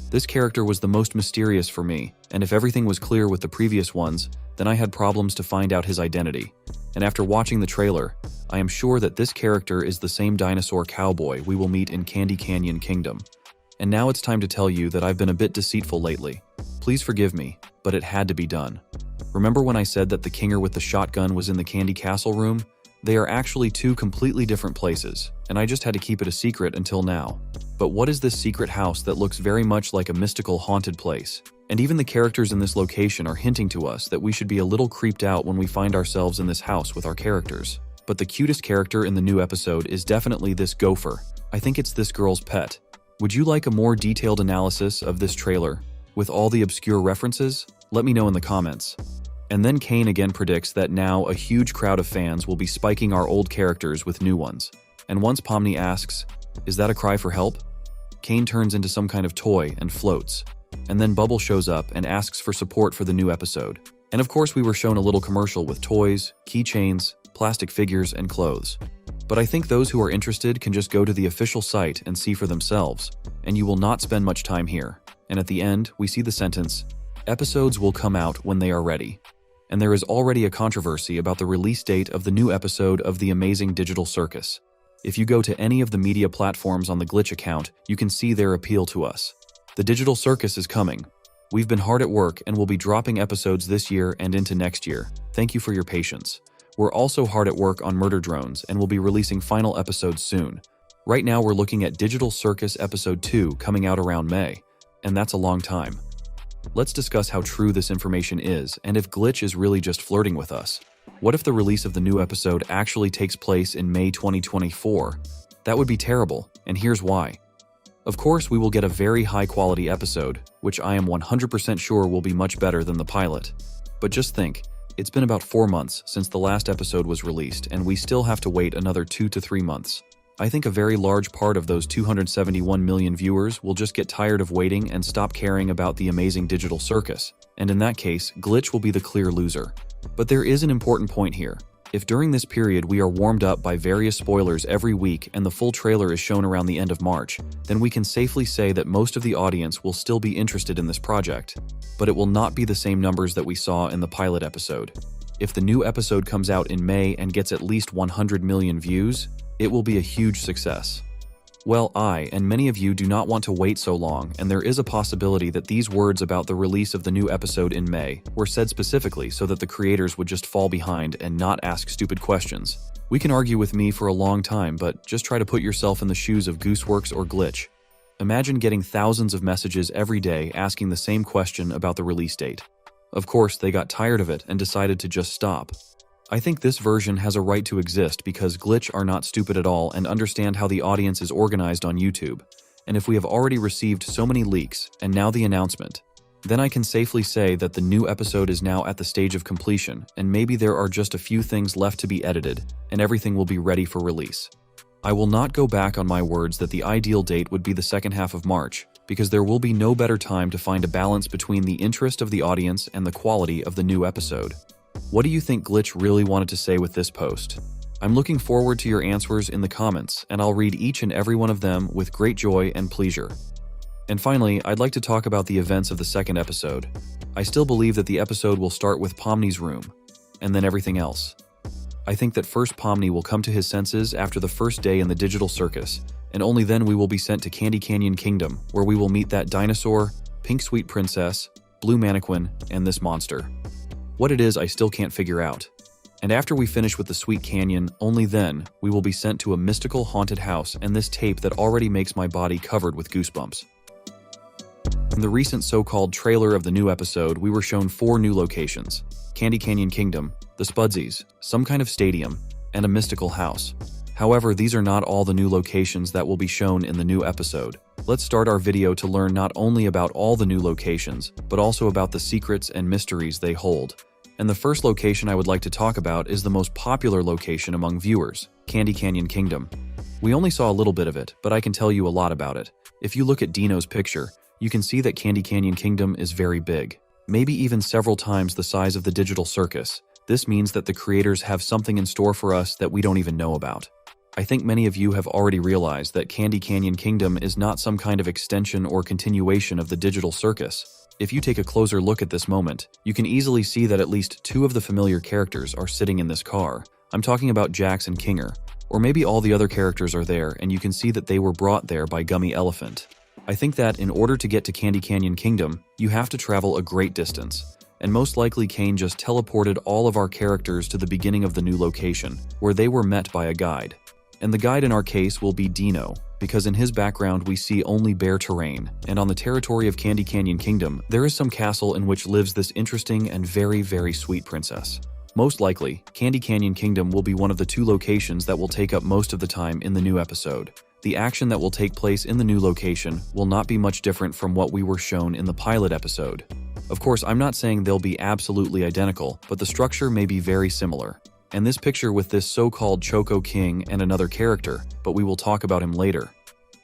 This character was the most mysterious for me, and if everything was clear with the previous ones, then I had problems to find out his identity. And after watching the trailer, I am sure that this character is the same dinosaur cowboy we will meet in Candy Canyon Kingdom. And now it's time to tell you that I've been a bit deceitful lately. Please forgive me, but it had to be done. Remember when I said that the Kinger with the shotgun was in the Candy Castle room? They are actually 2 completely different places, and I just had to keep it a secret until now. But what is this secret house that looks very much like a mystical haunted place? And even the characters in this location are hinting to us that we should be a little creeped out when we find ourselves in this house with our characters. But the cutest character in the new episode is definitely this gopher. I think it's this girl's pet. Would you like a more detailed analysis of this trailer, with all the obscure references? Let me know in the comments. And then Caine again predicts that now a huge crowd of fans will be spiking our old characters with new ones. And once Pomni asks, "Is that a cry for help?" Caine turns into some kind of toy and floats. And then Bubble shows up and asks for support for the new episode. And of course we were shown a little commercial with toys, keychains, plastic figures, and clothes. But I think those who are interested can just go to the official site and see for themselves, and you will not spend much time here. And at the end, we see the sentence, "Episodes will come out when they are ready." And there is already a controversy about the release date of the new episode of the Amazing Digital Circus. If you go to any of the media platforms on the Glitch account, you can see their appeal to us. The Digital Circus is coming. We've been hard at work and will be dropping episodes this year and into next year. Thank you for your patience. We're also hard at work on Murder Drones and will be releasing final episodes soon. Right now we're looking at Digital Circus Episode 2 coming out around May, and that's a long time. Let's discuss how true this information is and if Glitch is really just flirting with us. What if the release of the new episode actually takes place in May 2024? That would be terrible, and here's why. Of course, we will get a very high-quality episode, which I am 100% sure will be much better than the pilot. But just think, it's been about 4 months since the last episode was released, and we still have to wait another 2 to 3 months. I think a very large part of those 271 million viewers will just get tired of waiting and stop caring about the Amazing Digital Circus, and in that case, Glitch will be the clear loser. But there is an important point here. If during this period we are warmed up by various spoilers every week and the full trailer is shown around the end of March, then we can safely say that most of the audience will still be interested in this project. But it will not be the same numbers that we saw in the pilot episode. If the new episode comes out in May and gets at least 100 million views, it will be a huge success. Well, I and many of you do not want to wait so long, and there is a possibility that these words about the release of the new episode in May were said specifically so that the creators would just fall behind and not ask stupid questions. We can argue with me for a long time, but just try to put yourself in the shoes of Gooseworx or Glitch. Imagine getting thousands of messages every day asking the same question about the release date. Of course, they got tired of it and decided to just stop. I think this version has a right to exist because Glitch are not stupid at all and understand how the audience is organized on YouTube. And if we have already received so many leaks, and now the announcement, then I can safely say that the new episode is now at the stage of completion, and maybe there are just a few things left to be edited, and everything will be ready for release. I will not go back on my words that the ideal date would be the second half of March, because there will be no better time to find a balance between the interest of the audience and the quality of the new episode. What do you think Glitch really wanted to say with this post? I'm looking forward to your answers in the comments, and I'll read each and every one of them with great joy and pleasure. And finally, I'd like to talk about the events of the second episode. I still believe that the episode will start with Pomni's room, and then everything else. I think that first Pomni will come to his senses after the first day in the digital circus, and only then we will be sent to Candy Canyon Kingdom, where we will meet that dinosaur, pink sweet princess, blue mannequin, and this monster. What it is, I still can't figure out. And after we finish with the Sweet Canyon, only then we will be sent to a mystical haunted house and this tape that already makes my body covered with goosebumps. In the recent so-called trailer of the new episode, we were shown 4 new locations: Candy Canyon Kingdom, the Spudsies, some kind of stadium, and a mystical house. However, these are not all the new locations that will be shown in the new episode. Let's start our video to learn not only about all the new locations, but also about the secrets and mysteries they hold. And the first location I would like to talk about is the most popular location among viewers, Candy Canyon Kingdom. We only saw a little bit of it, but I can tell you a lot about it. If you look at Dino's picture, you can see that Candy Canyon Kingdom is very big, maybe even several times the size of the digital circus. This means that the creators have something in store for us that we don't even know about. I think many of you have already realized that Candy Canyon Kingdom is not some kind of extension or continuation of the digital circus. If you take a closer look at this moment, you can easily see that at least 2 of the familiar characters are sitting in this car. I'm talking about Jax and Kinger, or maybe all the other characters are there and you can see that they were brought there by Gummy Elephant. I think that in order to get to Candy Canyon Kingdom, you have to travel a great distance. And most likely Caine just teleported all of our characters to the beginning of the new location, where they were met by a guide. And the guide in our case will be Dino, because in his background we see only bare terrain, and on the territory of Candy Canyon Kingdom, there is some castle in which lives this interesting and very, very sweet princess. Most likely, Candy Canyon Kingdom will be one of the 2 locations that will take up most of the time in the new episode. The action that will take place in the new location will not be much different from what we were shown in the pilot episode. Of course, I'm not saying they'll be absolutely identical, but the structure may be very similar. And this picture with this so-called Choco King and another character, but we will talk about him later.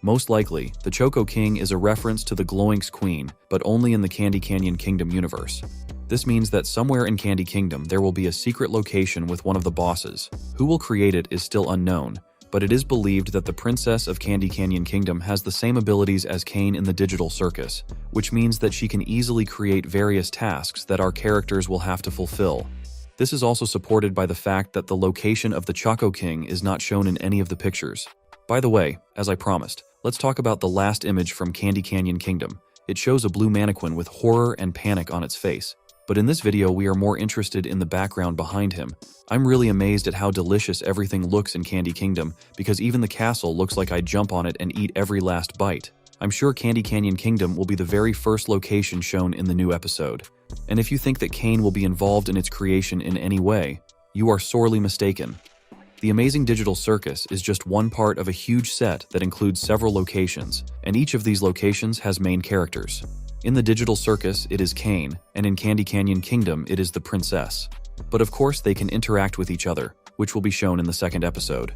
Most likely, the Choco King is a reference to the Glowinks Queen, but only in the Candy Canyon Kingdom universe. This means that somewhere in Candy Kingdom there will be a secret location with one of the bosses. Who will create it is still unknown, but it is believed that the princess of Candy Canyon Kingdom has the same abilities as Caine in the digital circus, which means that she can easily create various tasks that our characters will have to fulfill. This is also supported by the fact that the location of the Choco King is not shown in any of the pictures. By the way, as I promised, let's talk about the last image from Candy Canyon Kingdom. It shows a blue mannequin with horror and panic on its face. But in this video, we are more interested in the background behind him. I'm really amazed at how delicious everything looks in Candy Kingdom, because even the castle looks like I'd jump on it and eat every last bite. I'm sure Candy Canyon Kingdom will be the very first location shown in the new episode. And if you think that Caine will be involved in its creation in any way, you are sorely mistaken. The Amazing Digital Circus is just one part of a huge set that includes several locations, and each of these locations has main characters. In the digital circus, it is Caine, and in Candy Canyon Kingdom, it is the princess. But of course, they can interact with each other, which will be shown in the second episode.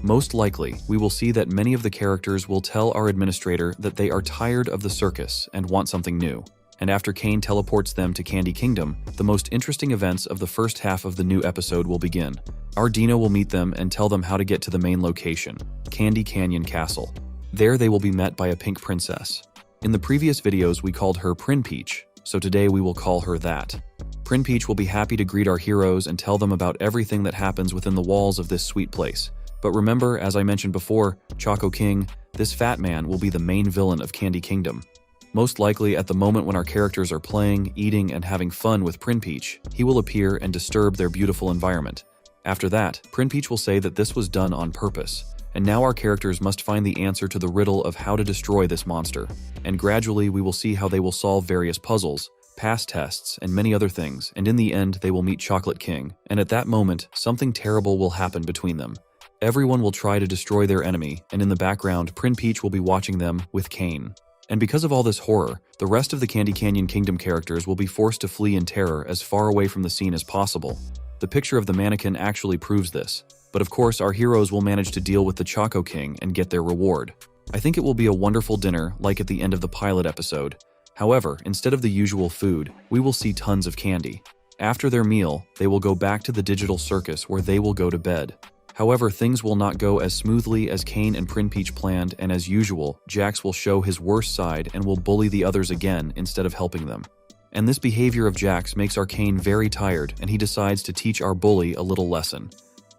Most likely, we will see that many of the characters will tell our administrator that they are tired of the circus and want something new. And after Caine teleports them to Candy Kingdom, the most interesting events of the first half of the new episode will begin. Our Dino will meet them and tell them how to get to the main location, Candy Canyon Castle. There they will be met by a pink princess. In the previous videos, we called her Prin Peach, so today we will call her that. Prin Peach will be happy to greet our heroes and tell them about everything that happens within the walls of this sweet place. But remember, as I mentioned before, Choco King, this fat man will be the main villain of Candy Kingdom. Most likely, at the moment when our characters are playing, eating, and having fun with Prin Peach, he will appear and disturb their beautiful environment. After that, Prin Peach will say that this was done on purpose. And now our characters must find the answer to the riddle of how to destroy this monster. And gradually we will see how they will solve various puzzles, pass tests, and many other things, and in the end they will meet Chocolate King, and at that moment, something terrible will happen between them. Everyone will try to destroy their enemy, and in the background, Prin Peach will be watching them with Caine. And because of all this horror, the rest of the Candy Canyon Kingdom characters will be forced to flee in terror as far away from the scene as possible. The picture of the mannequin actually proves this. But of course, our heroes will manage to deal with the Choco King and get their reward. I think it will be a wonderful dinner, like at the end of the pilot episode. However, instead of the usual food, we will see tons of candy. After their meal, they will go back to the digital circus where they will go to bed. However, things will not go as smoothly as Caine and Prinpeach planned, and as usual, Jax will show his worst side and will bully the others again instead of helping them. And this behavior of Jax makes our Caine very tired, and he decides to teach our bully a little lesson.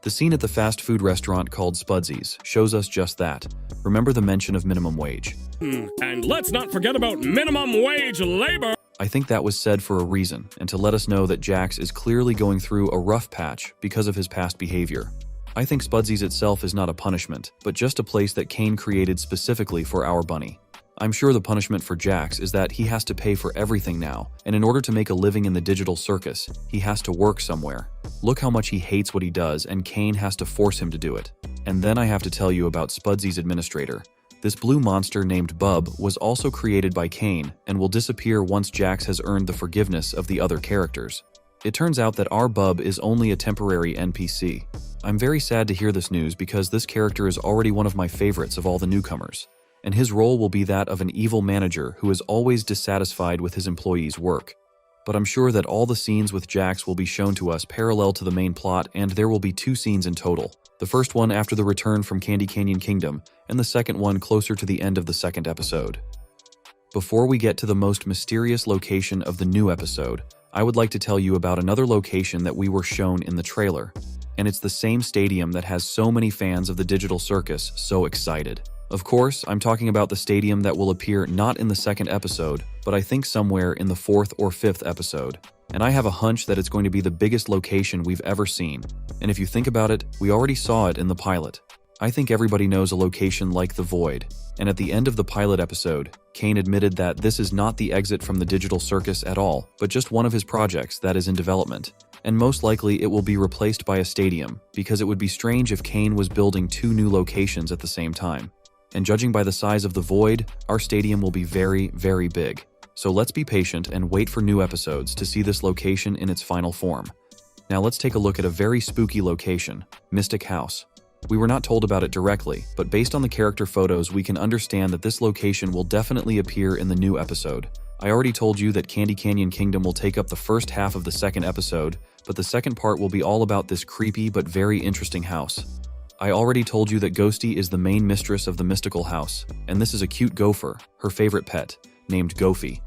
The scene at the fast food restaurant called Spudsy's shows us just that. Remember the mention of minimum wage. And let's not forget about minimum wage labor! I think that was said for a reason, and to let us know that Jax is clearly going through a rough patch because of his past behavior. I think Spudsy's itself is not a punishment, but just a place that Caine created specifically for our bunny. I'm sure the punishment for Jax is that he has to pay for everything now, and in order to make a living in the digital circus, he has to work somewhere. Look how much he hates what he does, and Caine has to force him to do it. And then I have to tell you about Spudsy's administrator. This blue monster named Bub was also created by Caine and will disappear once Jax has earned the forgiveness of the other characters. It turns out that our Bub is only a temporary NPC. I'm very sad to hear this news because this character is already one of my favorites of all the newcomers, and his role will be that of an evil manager who is always dissatisfied with his employees' work. But I'm sure that all the scenes with Jax will be shown to us parallel to the main plot, and there will be 2 scenes in total. The first one after the return from Candy Canyon Kingdom, and the second one closer to the end of the second episode. Before we get to the most mysterious location of the new episode, I would like to tell you about another location that we were shown in the trailer. And it's the same stadium that has so many fans of the digital circus so excited. Of course, I'm talking about the stadium that will appear not in the second episode, but I think somewhere in the 4th or 5th episode. And I have a hunch that it's going to be the biggest location we've ever seen. And if you think about it, we already saw it in the pilot. I think everybody knows a location like the Void. And at the end of the pilot episode, Caine admitted that this is not the exit from the digital circus at all, but just one of his projects that is in development. And most likely it will be replaced by a stadium, because it would be strange if Caine was building 2 new locations at the same time. And judging by the size of the Void, our stadium will be very, very big. So let's be patient and wait for new episodes to see this location in its final form. Now let's take a look at a very spooky location, Mystic House. We were not told about it directly, but based on the character photos we can understand that this location will definitely appear in the new episode. I already told you that Candy Canyon Kingdom will take up the first half of the second episode, but the second part will be all about this creepy but very interesting house. I already told you that Ghosty is the main mistress of the mystical house, and this is a cute gopher, her favorite pet, named Goofy.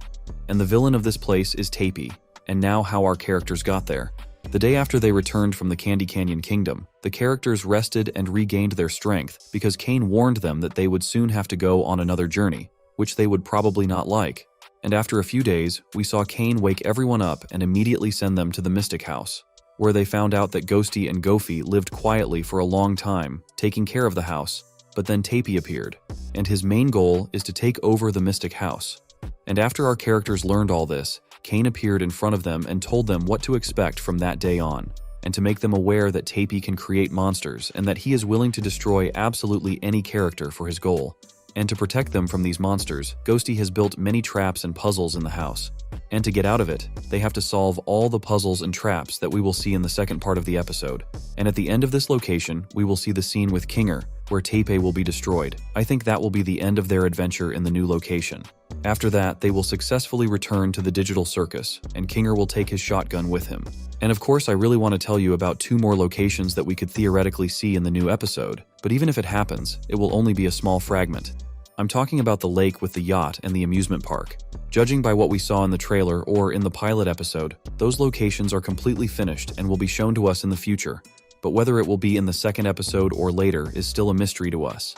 And the villain of this place is Tapy, and now how our characters got there. The day after they returned from the Candy Canyon Kingdom, the characters rested and regained their strength because Caine warned them that they would soon have to go on another journey, which they would probably not like. And after a few days, we saw Caine wake everyone up and immediately send them to the Mystic House, where they found out that Ghosty and Goofy lived quietly for a long time, taking care of the house. But then Tapy appeared, and his main goal is to take over the Mystic House. And after our characters learned all this, Caine appeared in front of them and told them what to expect from that day on, and to make them aware that Tapy can create monsters and that he is willing to destroy absolutely any character for his goal. And to protect them from these monsters, Ghosty has built many traps and puzzles in the house. And to get out of it, they have to solve all the puzzles and traps that we will see in the second part of the episode. And at the end of this location, we will see the scene with Kinger, where Tapy will be destroyed. I think that will be the end of their adventure in the new location. After that, they will successfully return to the digital circus, and Kinger will take his shotgun with him. And of course, I really want to tell you about 2 more locations that we could theoretically see in the new episode, but even if it happens, it will only be a small fragment. I'm talking about the lake with the yacht and the amusement park. Judging by what we saw in the trailer or in the pilot episode, those locations are completely finished and will be shown to us in the future, but whether it will be in the second episode or later is still a mystery to us.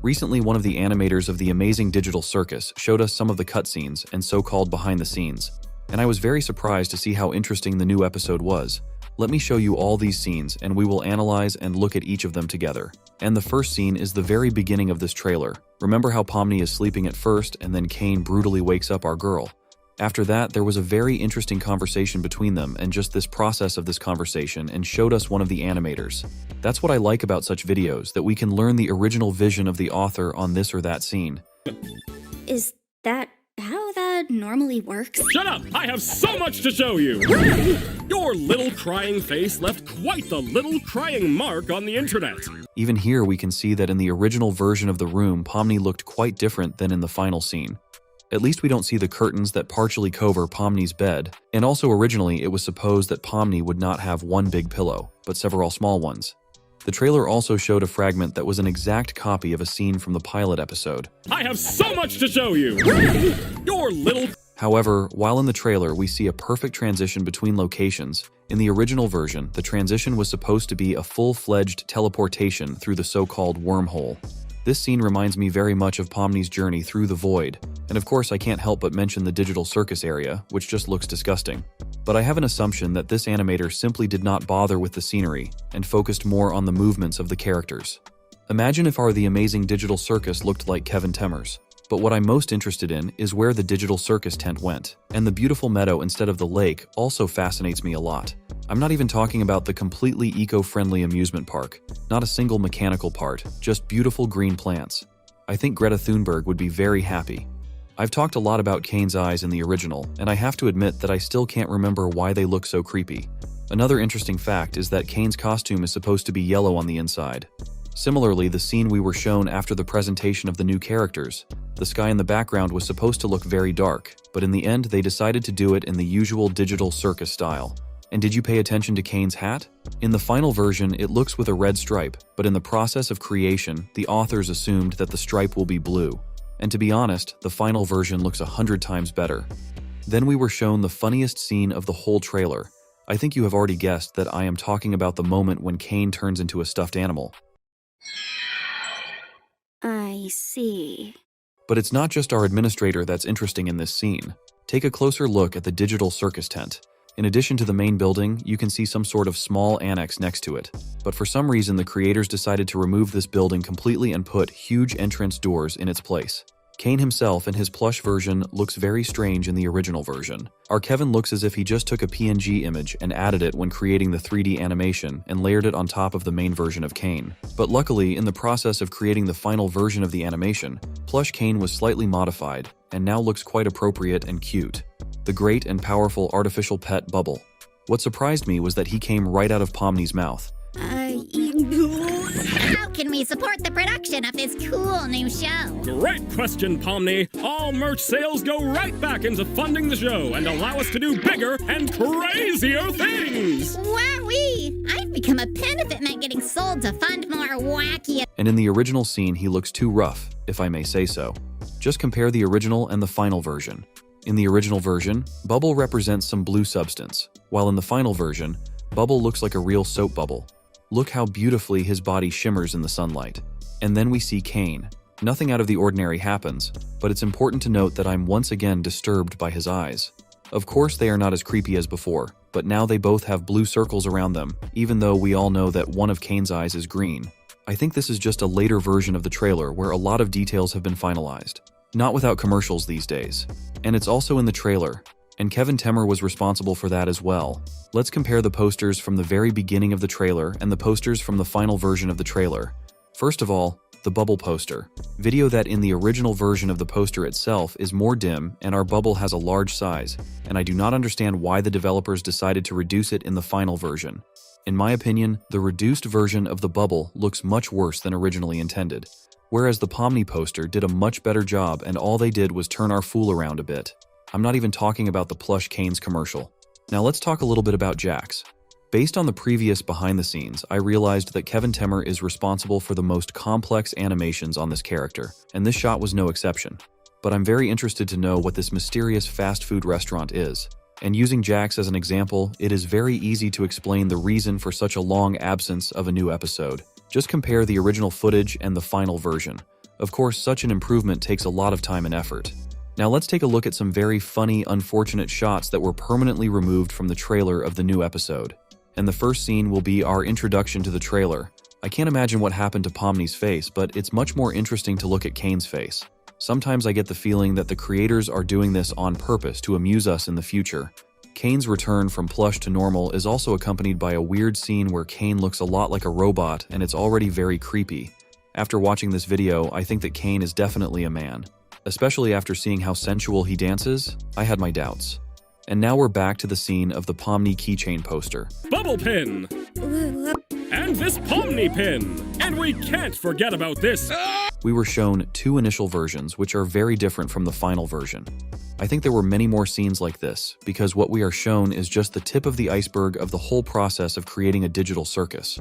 Recently, one of the animators of the Amazing Digital Circus showed us some of the cutscenes and so-called behind the scenes, and I was very surprised to see how interesting the new episode was. Let me show you all these scenes and we will analyze and look at each of them together. And the first scene is the very beginning of this trailer. Remember how Pomni is sleeping at first and then Caine brutally wakes up our girl. After that, there was a very interesting conversation between them and just this process of this conversation and showed us one of the animators. That's what I like about such videos, that we can learn the original vision of the author on this or that scene. Is that how that normally works? Shut up! I have so much to show you! Your little crying face left quite the little crying mark on the internet. Even here we can see that in the original version of the room, Pomni looked quite different than in the final scene. At least we don't see the curtains that partially cover Pomni's bed, and also originally it was supposed that Pomni would not have one big pillow, but several small ones. The trailer also showed a fragment that was an exact copy of a scene from the pilot episode. I have so much to show you! Your little... However, while in the trailer we see a perfect transition between locations, in the original version, the transition was supposed to be a full-fledged teleportation through the so-called wormhole. This scene reminds me very much of Pomni's journey through the void, and of course I can't help but mention the digital circus area, which just looks disgusting. But I have an assumption that this animator simply did not bother with the scenery, and focused more on the movements of the characters. Imagine if the Amazing Digital Circus looked like Kevin Temmer's. But what I'm most interested in is where the digital circus tent went, and the beautiful meadow instead of the lake also fascinates me a lot. I'm not even talking about the completely eco-friendly amusement park, not a single mechanical part, just beautiful green plants. I think Greta Thunberg would be very happy. I've talked a lot about Caine's eyes in the original, and I have to admit that I still can't remember why they look so creepy. Another interesting fact is that Caine's costume is supposed to be yellow on the inside. Similarly, the scene we were shown after the presentation of the new characters, the sky in the background was supposed to look very dark, but in the end they decided to do it in the usual digital circus style. And did you pay attention to Caine's hat? In the final version, it looks with a red stripe, but in the process of creation, the authors assumed that the stripe will be blue. And to be honest, the final version looks 100 times better. Then we were shown the funniest scene of the whole trailer. I think you have already guessed that I am talking about the moment when Caine turns into a stuffed animal. I see. But it's not just our administrator that's interesting in this scene. Take a closer look at the digital circus tent. In addition to the main building, you can see some sort of small annex next to it. But for some reason, the creators decided to remove this building completely and put huge entrance doors in its place. Caine himself in his plush version looks very strange in the original version. Our Kevin looks as if he just took a PNG image and added it when creating the 3D animation and layered it on top of the main version of Caine. But luckily, in the process of creating the final version of the animation, plush Caine was slightly modified and now looks quite appropriate and cute. The great and powerful artificial pet Bubble. What surprised me was that he came right out of Pomni's mouth. How can we support the production of this cool new show? Great question, Pomni. All merch sales go right back into funding the show and allow us to do bigger and crazier things. Wowee! I'd become a pin if it meant getting sold to fund more wacky... And in the original scene, he looks too rough, if I may say so. Just compare the original and the final version. In the original version, Bubble represents some blue substance, while in the final version, Bubble looks like a real soap bubble. Look how beautifully his body shimmers in the sunlight. And then we see Caine. Nothing out of the ordinary happens, but it's important to note that I'm once again disturbed by his eyes. Of course they are not as creepy as before, but now they both have blue circles around them, even though we all know that one of Caine's eyes is green. I think this is just a later version of the trailer where a lot of details have been finalized. Not without commercials these days. And it's also in the trailer. And Kevin Temmer was responsible for that as well. Let's compare the posters from the very beginning of the trailer and the posters from the final version of the trailer. First of all, the Bubble poster. Video that in the original version of the poster itself is more dim and our Bubble has a large size, and I do not understand why the developers decided to reduce it in the final version. In my opinion, the reduced version of the Bubble looks much worse than originally intended, whereas the Pomni poster did a much better job and all they did was turn our fool around a bit. I'm not even talking about the plush Caine's commercial. Now let's talk a little bit about Jax. Based on the previous behind the scenes, I realized that Kevin Temmer is responsible for the most complex animations on this character, and this shot was no exception. But I'm very interested to know what this mysterious fast food restaurant is. And using Jax as an example, it is very easy to explain the reason for such a long absence of a new episode. Just compare the original footage and the final version. Of course, such an improvement takes a lot of time and effort. Now let's take a look at some very funny, unfortunate shots that were permanently removed from the trailer of the new episode. And the first scene will be our introduction to the trailer. I can't imagine what happened to Pomni's face, but it's much more interesting to look at Caine's face. Sometimes I get the feeling that the creators are doing this on purpose to amuse us in the future. Caine's return from plush to normal is also accompanied by a weird scene where Caine looks a lot like a robot and it's already very creepy. After watching this video, I think that Caine is definitely a man. Especially after seeing how sensual he dances, I had my doubts. And now we're back to the scene of the Pomni keychain poster. Bubble pin! And this Pomni pin! And we can't forget about this We were shown 2 initial versions, which are very different from the final version. I think there were many more scenes like this, because what we are shown is just the tip of the iceberg of the whole process of creating a digital circus.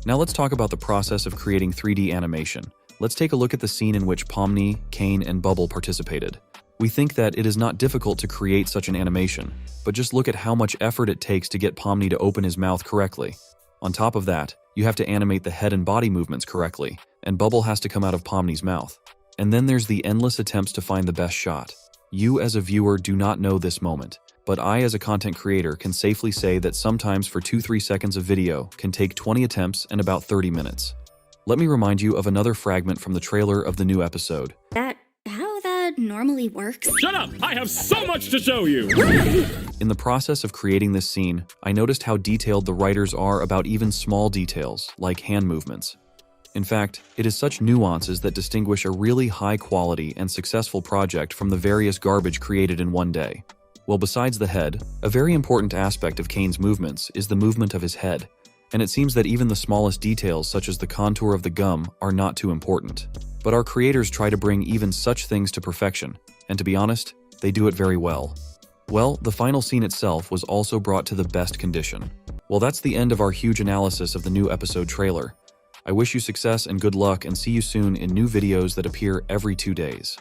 Now let's talk about the process of creating 3D animation. Let's take a look at the scene in which Pomni, Caine, and Bubble participated. We think that it is not difficult to create such an animation, but just look at how much effort it takes to get Pomni to open his mouth correctly. On top of that, you have to animate the head and body movements correctly, and Bubble has to come out of Pomni's mouth. And then there's the endless attempts to find the best shot. You as a viewer do not know this moment, but I as a content creator can safely say that sometimes for 2-3 seconds of video can take 20 attempts and about 30 minutes. Let me remind you of another fragment from the trailer of the new episode. How that normally works? Shut up! I have so much to show you! In the process of creating this scene, I noticed how detailed the writers are about even small details, like hand movements. In fact, it is such nuances that distinguish a really high-quality and successful project from the various garbage created in one day. Well, besides the head, a very important aspect of Caine's movements is the movement of his head, and it seems that even the smallest details such as the contour of the gum are not too important. But our creators try to bring even such things to perfection, and to be honest, they do it very well. Well, the final scene itself was also brought to the best condition. Well, that's the end of our huge analysis of the new episode trailer. I wish you success and good luck and see you soon in new videos that appear every 2 days.